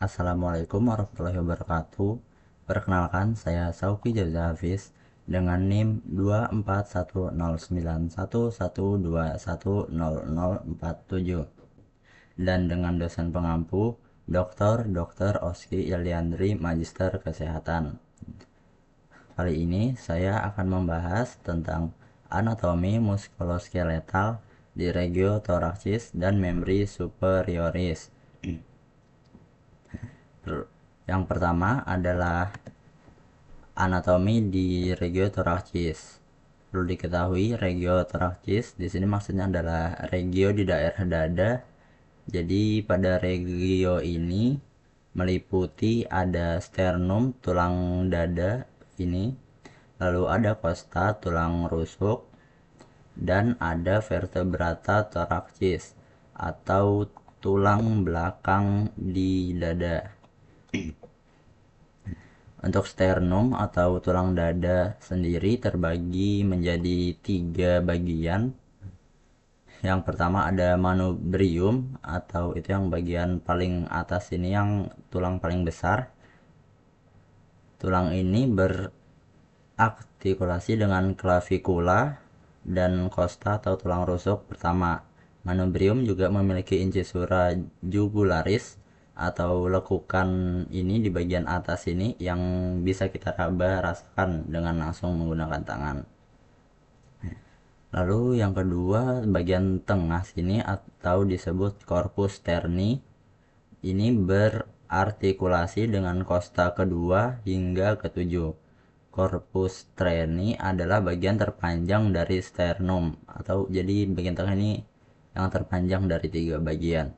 Assalamualaikum warahmatullahi wabarakatuh. Perkenalkan, saya Sauki Jaza Hafiz dengan NIM 241091121210047 dan dengan dosen pengampu Dr. Oski Iliandri Magister Kesehatan. Kali ini saya akan membahas tentang anatomi muskuloskeletal di regio thoracis dan membri superioris. Yang pertama adalah anatomi di regio thoracis. Perlu diketahui, regio thoracis di sini maksudnya adalah regio di daerah dada. Jadi pada regio ini meliputi ada sternum, tulang dada ini, lalu ada costa, tulang rusuk, dan ada vertebrata thoracis atau tulang belakang di dada. Untuk sternum atau tulang dada sendiri terbagi menjadi 3 bagian. Yang pertama ada manubrium atau itu yang bagian paling atas ini, yang tulang paling besar. Tulang ini berartikulasi dengan clavicula dan costa atau tulang rusuk pertama. Manubrium juga memiliki incisura jugularis atau lekukan ini di bagian atas ini yang bisa kita rasakan dengan langsung menggunakan tangan. Lalu yang kedua, bagian tengah sini atau disebut corpus sterni, ini berartikulasi dengan costa kedua hingga ketujuh. Corpus sterni adalah bagian terpanjang dari sternum, atau jadi bagian tengah ini yang terpanjang dari 3 bagian.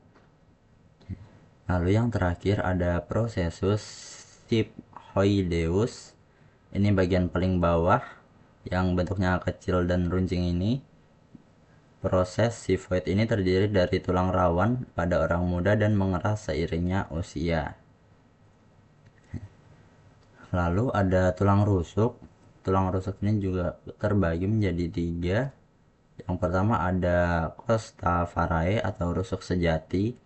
Lalu yang terakhir ada processus sigmoideus. Ini bagian paling bawah yang bentuknya kecil dan runcing ini. Proses sigmoid ini terdiri dari tulang rawan pada orang muda dan mengeras seiringnya usia. Lalu ada tulang rusuk. Tulang rusuk ini juga terbagi menjadi 3. Yang pertama ada costa varae atau rusuk sejati.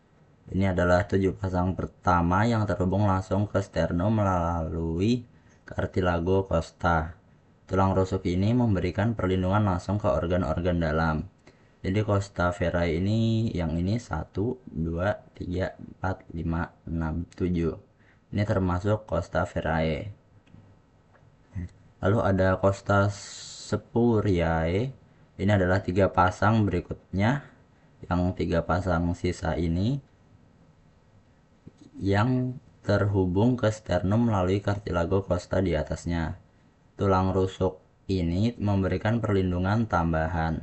Ini adalah 7 pasang pertama yang terhubung langsung ke sternum melalui cartilago costa. Tulang rusuk ini memberikan perlindungan langsung ke organ-organ dalam. Jadi costa varae ini, yang ini 1, 2, 3, 4, 5, 6, 7. Ini termasuk costa varae. Lalu ada costa spuriae. Ini adalah 3 pasang berikutnya. Yang 3 pasang sisa ini yang terhubung ke sternum melalui cartilago costa di atasnya. Tulang rusuk ini memberikan perlindungan tambahan.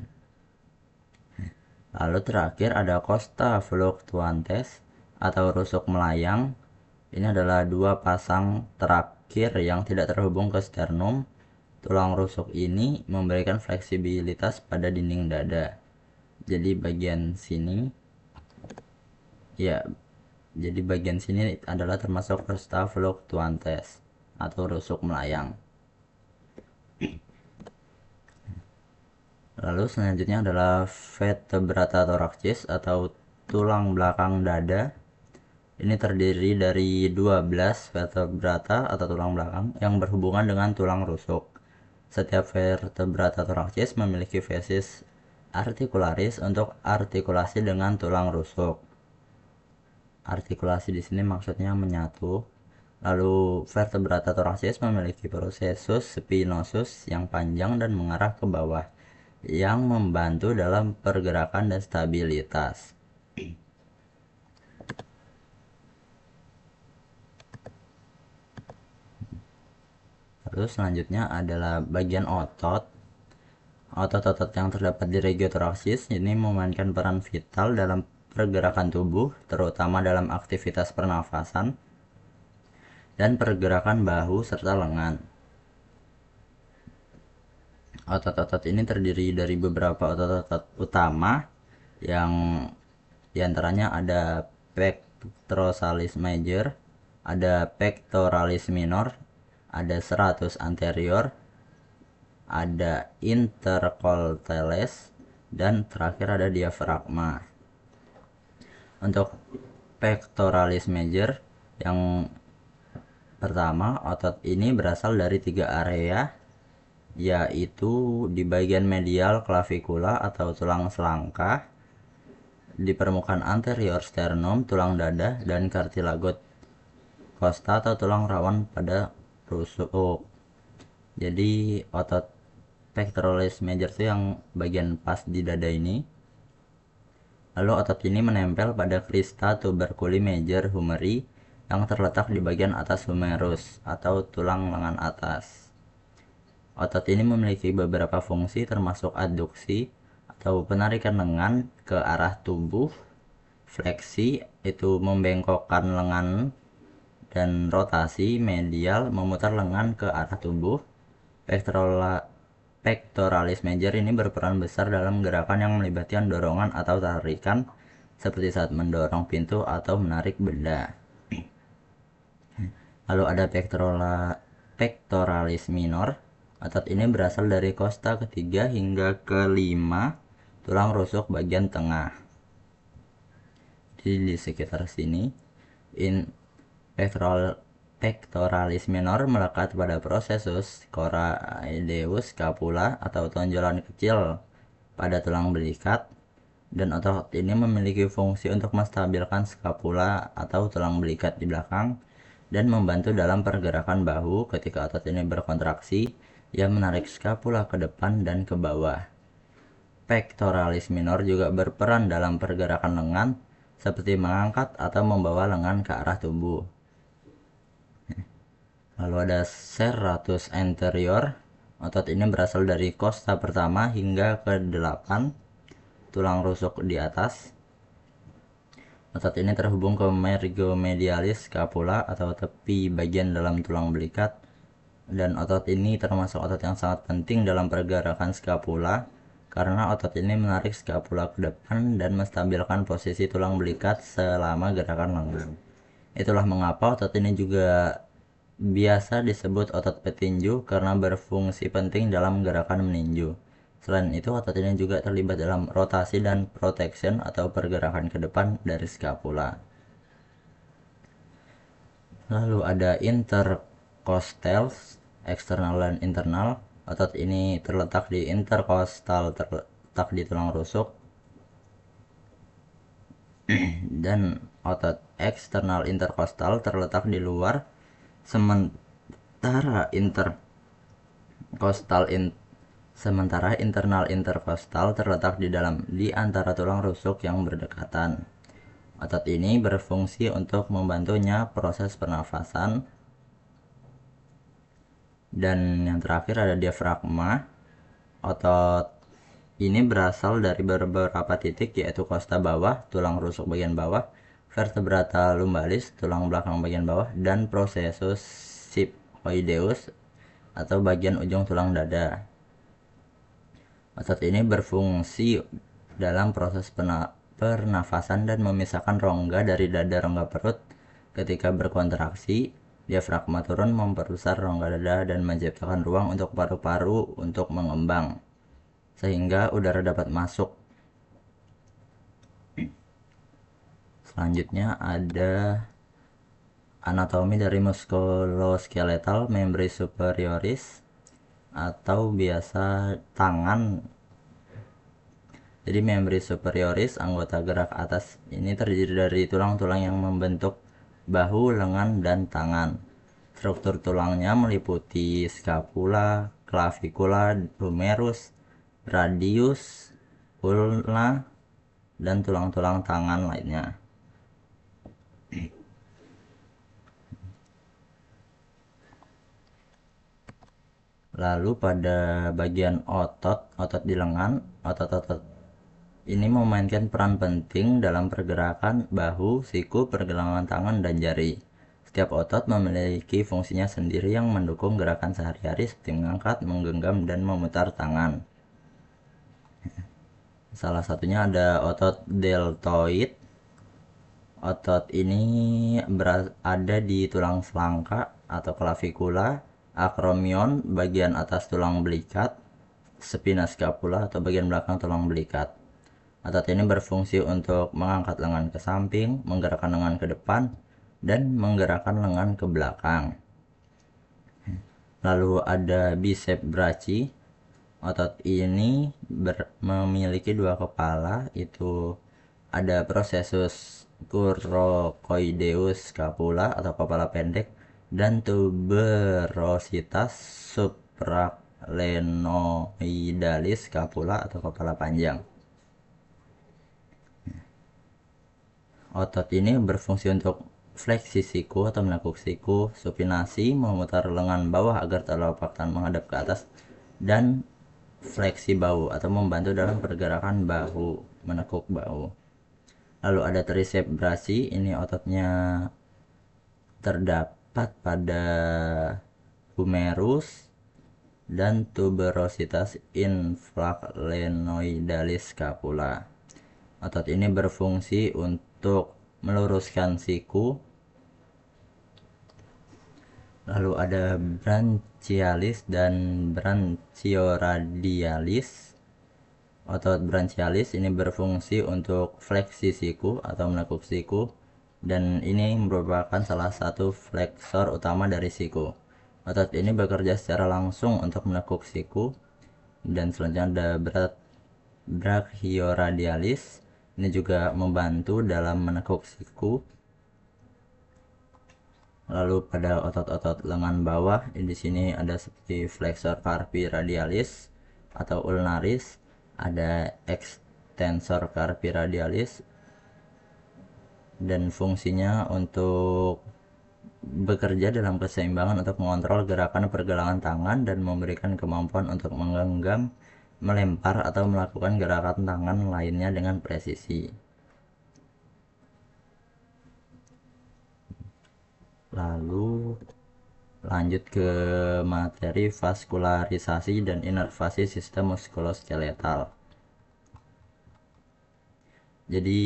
Lalu terakhir ada costa fluctuantes atau rusuk melayang. Ini adalah 2 pasang terakhir yang tidak terhubung ke sternum. Tulang rusuk ini memberikan fleksibilitas pada dinding dada. Jadi bagian sini adalah termasuk costa fluctuantes atau rusuk melayang. Lalu selanjutnya adalah vertebrata thoracis atau tulang belakang dada. Ini terdiri dari 12 vertebrata atau tulang belakang yang berhubungan dengan tulang rusuk. Setiap vertebrata thoracis memiliki facies articularis untuk artikulasi dengan tulang rusuk. Artikulasi di sini maksudnya menyatu. Lalu vertebrata thoracis memiliki processus spinosus yang panjang dan mengarah ke bawah, yang membantu dalam pergerakan dan stabilitas. Lalu selanjutnya adalah bagian otot. Otot-otot yang terdapat di regio thoracis ini memainkan peran vital dalam pergerakan tubuh, terutama dalam aktivitas pernafasan dan pergerakan bahu serta lengan. Otot-otot ini terdiri dari beberapa otot-otot utama, yang diantaranya ada pectoralis major, ada pectoralis minor, ada serratus anterior, ada intercostales, dan terakhir ada diafragma. Untuk pectoralis major Yang pertama, otot ini berasal dari 3 area, yaitu di bagian medial clavicular atau tulang selangkah, di permukaan anterior sternum, tulang dada, dan cartilagot costa atau tulang rawan pada rusuk. Jadi otot pectoralis major itu yang bagian pas di dada ini. Lalu otot ini menempel pada crista tuberculi major humeri yang terletak di bagian atas humerus atau tulang lengan atas. Otot ini memiliki beberapa fungsi termasuk adduksi atau penarikan lengan ke arah tubuh, fleksi itu membengkokkan lengan, dan rotasi medial memutar lengan ke arah tubuh. Pectoralis major ini berperan besar dalam gerakan yang melibatkan dorongan atau tarikan seperti saat mendorong pintu atau menarik benda. Lalu ada pectoralis minor. Otot ini berasal dari kosta ketiga hingga kelima tulang rusuk bagian tengah. Jadi di sekitar sini pectoralis minor melekat pada prosesus coraedeus scapula atau tonjolan kecil pada tulang belikat, dan otot ini memiliki fungsi untuk menstabilkan scapula atau tulang belikat di belakang dan membantu dalam pergerakan bahu. Ketika otot ini berkontraksi, ia menarik scapula ke depan dan ke bawah. Pectoralis minor juga berperan dalam pergerakan lengan seperti mengangkat atau membawa lengan ke arah tubuh. Lalu ada serratus anterior. Otot ini berasal dari kosta pertama hingga ke 8 tulang rusuk di atas. Otot ini terhubung ke mergomedialis scapula atau tepi bagian dalam tulang belikat, dan otot ini termasuk otot yang sangat penting dalam pergerakan scapula karena otot ini menarik scapula ke depan dan menstabilkan posisi tulang belikat selama gerakan lengan. Itulah mengapa otot ini juga biasa disebut otot petinju karena berfungsi penting dalam gerakan meninju. Selain itu, otot ini juga terlibat dalam rotasi dan protection atau pergerakan ke depan dari scapula. Lalu ada intercostals, eksternal dan internal. Otot ini terletak di intercostal, terletak di tulang rusuk, dan otot eksternal intercostal terletak di luar, sementara internal intercostal terletak di dalam di antara tulang rusuk yang berdekatan. Otot ini berfungsi untuk membantunya proses pernafasan. Dan yang terakhir ada diafragma. Otot ini berasal dari beberapa titik, yaitu kosta bawah, tulang rusuk bagian bawah, vertebrata lumbalis, tulang belakang bagian bawah, dan processus sigmoideus atau bagian ujung tulang dada. Otot ini berfungsi dalam proses pernafasan dan memisahkan rongga dari dada rongga perut. Ketika berkontraksi, diafragma turun memperbesar rongga dada dan menciptakan ruang untuk paru-paru untuk mengembang, sehingga udara dapat masuk. Selanjutnya ada anatomi dari musculoskeletal membri superioris atau biasa tangan. Jadi membri superioris, anggota gerak atas ini terdiri dari tulang-tulang yang membentuk bahu, lengan, dan tangan. Struktur tulangnya meliputi scapula, clavicula, humerus, radius, ulna, dan tulang-tulang tangan lainnya. Lalu pada bagian otot di lengan, otot-otot ini memainkan peran penting dalam pergerakan bahu, siku, pergelangan tangan, dan jari. Setiap otot memiliki fungsinya sendiri yang mendukung gerakan sehari-hari seperti mengangkat, menggenggam, dan memutar tangan. Salah satunya ada otot deltoid. Otot ini ada di tulang selangka atau clavikula, acromion bagian atas tulang belikat, spina scapula atau bagian belakang tulang belikat. Otot ini berfungsi untuk mengangkat lengan ke samping, menggerakkan lengan ke depan, dan menggerakkan lengan ke belakang. Lalu ada bicep brachii. Otot ini memiliki dua kepala, itu ada processus coracoideus scapula atau kepala pendek dan tuberositas supraclenoidalis scapula atau kepala panjang. Otot ini berfungsi untuk fleksi siku atau menekuk siku, supinasi memutar lengan bawah agar telapak tangan menghadap ke atas, dan fleksi bahu atau membantu dalam pergerakan bahu, menekuk bahu. Lalu ada tricep brachii, ini ototnya terdapat pada humerus dan tuberositas infraclenoidalis scapula. Otot ini berfungsi untuk meluruskan siku. Lalu ada branchialis dan branchioradialis. Otot branchialis ini berfungsi untuk fleksi siku atau menekuk siku, dan ini merupakan salah satu fleksor utama dari siku. Otot ini bekerja secara langsung untuk menekuk siku. Dan selanjutnya ada brachioradialis, ini juga membantu dalam menekuk siku. Lalu pada otot-otot lengan bawah, di sini ada seperti flexor carpi radialis atau ulnaris, ada extensor carpi radialis, dan fungsinya untuk bekerja dalam keseimbangan untuk mengontrol gerakan pergelangan tangan dan memberikan kemampuan untuk menggenggam, melempar, atau melakukan gerakan tangan lainnya dengan presisi. Lalu lanjut ke materi vaskularisasi dan inervasi sistem muskuloskeletal. Jadi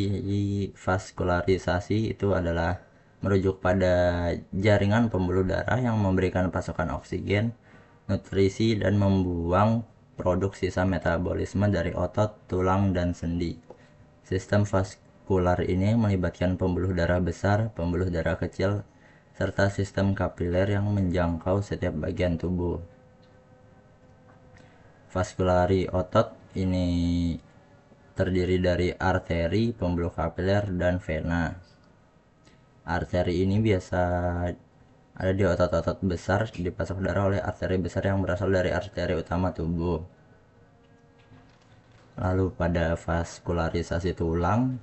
vaskularisasi itu adalah merujuk pada jaringan pembuluh darah yang memberikan pasokan oksigen, nutrisi, dan membuang produk sisa metabolisme dari otot, tulang, dan sendi. Sistem vaskular ini melibatkan pembuluh darah besar, pembuluh darah kecil, serta sistem kapiler yang menjangkau setiap bagian tubuh. Vaskulari otot ini terdiri dari arteri, pembuluh kapiler, dan vena. Arteri ini biasa ada di otot-otot besar, dipasok darah oleh arteri besar yang berasal dari arteri utama tubuh. Lalu pada vaskularisasi tulang,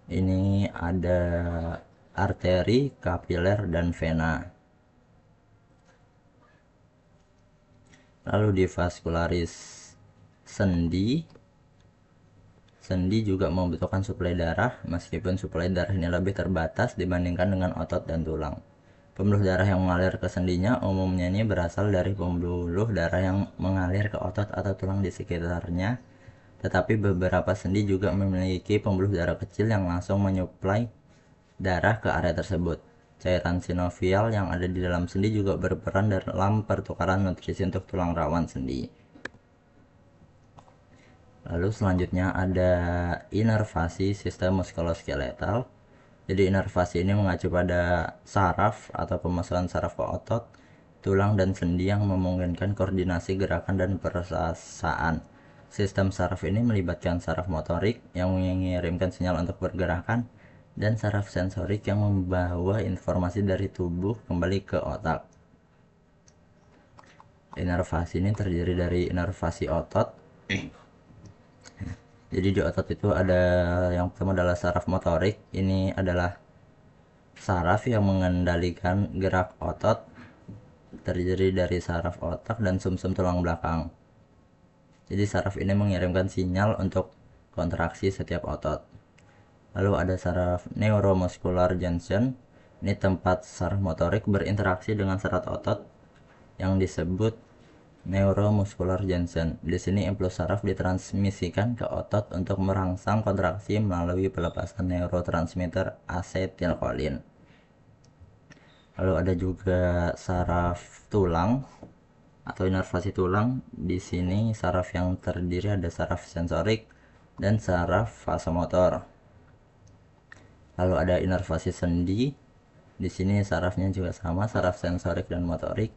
ini ada arteri, kapiler, dan vena. Lalu di vaskularis sendi, sendi juga membutuhkan suplai darah, meskipun suplai darah ini lebih terbatas dibandingkan dengan otot dan tulang. Pembuluh darah yang mengalir ke sendinya umumnya ini berasal dari pembuluh darah yang mengalir ke otot atau tulang di sekitarnya, tetapi beberapa sendi juga memiliki pembuluh darah kecil yang langsung menyuplai darah ke area tersebut. Cairan sinovial yang ada di dalam sendi juga berperan dalam pertukaran nutrisi untuk tulang rawan sendi. Lalu selanjutnya ada inervasi sistem muskuloskeletal. Jadi inervasi ini mengacu pada saraf atau pemasukan saraf ke otot, tulang, dan sendi yang memungkinkan koordinasi gerakan dan perasaan. Sistem saraf ini melibatkan saraf motorik yang mengirimkan sinyal untuk pergerakan, dan saraf sensorik yang membawa informasi dari tubuh kembali ke otak. Inervasi ini terdiri dari inervasi otot. Jadi di otot itu ada yang pertama adalah saraf motorik. Ini adalah saraf yang mengendalikan gerak otot, terdiri dari saraf otak dan sumsum tulang belakang. Jadi saraf ini mengirimkan sinyal untuk kontraksi setiap otot. Lalu ada saraf neuromuscular junction. Ini tempat saraf motorik berinteraksi dengan saraf otot yang disebut neuromuscular junction. Di sini impuls saraf ditransmisikan ke otot untuk merangsang kontraksi melalui pelepasan neurotransmitter asetilkolin. Lalu ada juga saraf tulang atau inervasi tulang. Di sini saraf yang terdiri ada saraf sensorik dan saraf vasomotor. Lalu ada inervasi sendi. Di sini sarafnya juga sama, saraf sensorik dan motorik.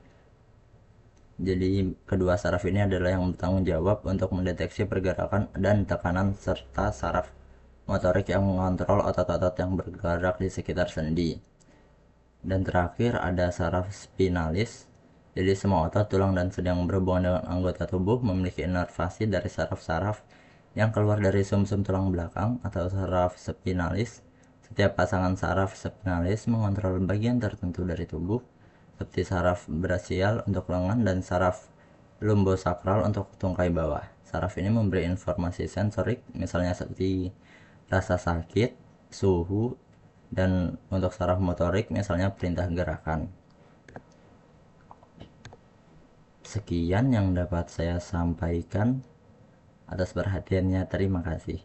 Jadi kedua saraf ini adalah yang bertanggung jawab untuk mendeteksi pergerakan dan tekanan, serta saraf motorik yang mengontrol otot-otot yang bergerak di sekitar sendi. Dan terakhir ada saraf spinalis. Jadi semua otot, tulang, dan sendi yang berhubungan dengan anggota tubuh memiliki inervasi dari saraf-saraf yang keluar dari sumsum tulang belakang atau saraf spinalis. Setiap pasangan saraf spinalis mengontrol bagian tertentu dari tubuh, seperti saraf brachial untuk lengan dan saraf lumbosakral untuk tungkai bawah. Saraf ini memberi informasi sensorik, misalnya seperti rasa sakit, suhu, dan untuk saraf motorik misalnya perintah gerakan. Sekian yang dapat saya sampaikan. Atas perhatiannya, terima kasih.